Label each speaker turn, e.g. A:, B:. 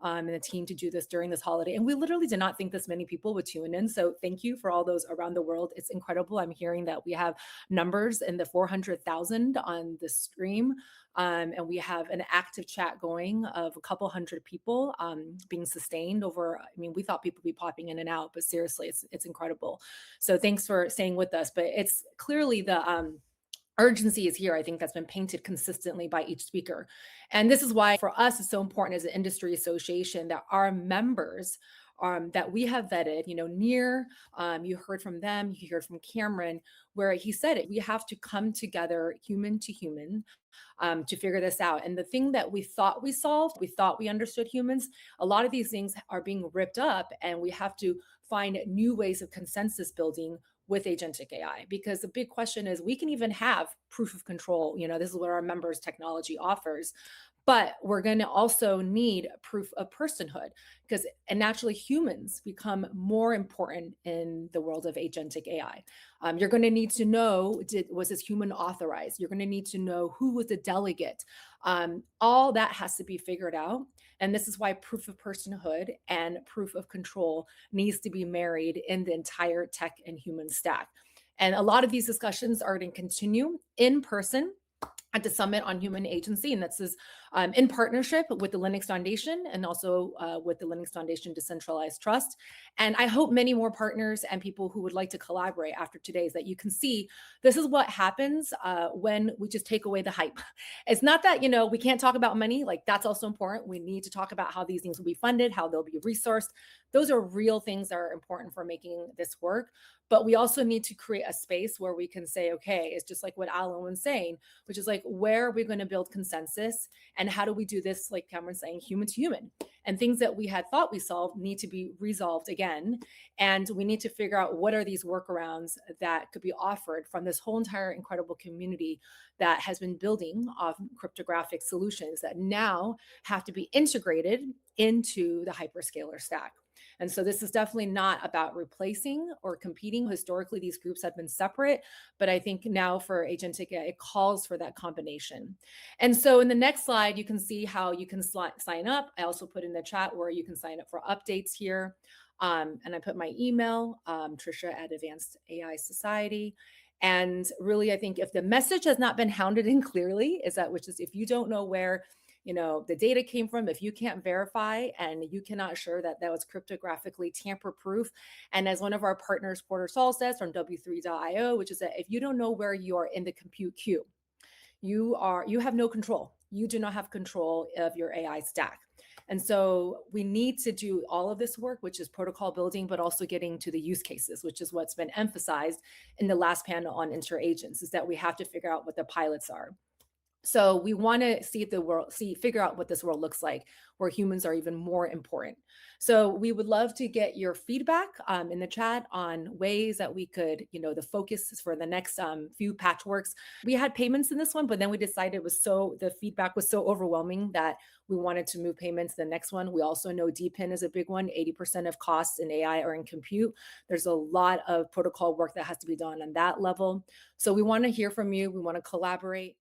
A: and the team to do this during this holiday. And we literally did not think this many people would tune in. So thank you for all those around the world. It's incredible. I'm hearing that we have numbers in the 400,000 on the stream. And we have an active chat going of a couple hundred people being sustained over. I mean, we thought people would be popping in and out, but seriously, it's incredible. So thanks for staying with us. But it's clearly the urgency is here. I think that's been painted consistently by each speaker. And this is why for us, it's so important as an industry association that our members that we have vetted, near, you heard from them, you heard from Cameron, where he said it, we have to come together human to human to figure this out. And the thing that we thought we solved, we thought we understood humans, a lot of these things are being ripped up and we have to find new ways of consensus building with agentic AI, because the big question is we can even have proof of control. This is what our members technology offers, but we're going to also need proof of personhood because naturally humans become more important in the world of agentic AI. You're going to need to know, was this human authorized? You're going to need to know who was the delegate. All that has to be figured out. And this is why proof of personhood and proof of control needs to be married in the entire tech and human stack. And a lot of these discussions are going to continue in person at the Summit on Human Agency, and this is in partnership with the Linux Foundation and also with the Linux Foundation Decentralized Trust. And I hope many more partners and people who would like to collaborate after today's that you can see this is what happens when we just take away the hype. It's not that, we can't talk about money, like that's also important. We need to talk about how these things will be funded, how they'll be resourced. Those are real things that are important for making this work. But we also need to create a space where we can say, okay, it's just like what Alan was saying, which is like, where are we going to build consensus? And how do we do this, like Cameron's saying, human to human? And things that we had thought we solved need to be resolved again. And we need to figure out what are these workarounds that could be offered from this whole entire incredible community that has been building off cryptographic solutions that now have to be integrated into the hyperscaler stack. And so this is definitely not about replacing or competing. Historically, these groups have been separate, but I think now for Agentic, it calls for that combination. And so in the next slide, you can see how you can sign up. I also put in the chat where you can sign up for updates here. And I put my email, Tricia at Advanced AI Society. And really, I think if the message has not been hounded in clearly, which is if you don't know where the data came from, if you can't verify and you cannot assure that that was cryptographically tamper proof. And as one of our partners, Porter Saul says from W3.io, which is that if you don't know where you are in the compute queue, you have no control. You do not have control of your AI stack. And so we need to do all of this work, which is protocol building, but also getting to the use cases, which is what's been emphasized in the last panel on interagents, is that we have to figure out what the pilots are. So we want to figure out what this world looks like, where humans are even more important. So we would love to get your feedback in the chat on ways that we could, the focus is for the next few patchworks. We had payments in this one, but then we decided the feedback was so overwhelming that we wanted to move payments to the next one. We also know DPIN is a big one. 80% of costs in AI are in compute. There's a lot of protocol work that has to be done on that level. So we want to hear from you. We want to collaborate.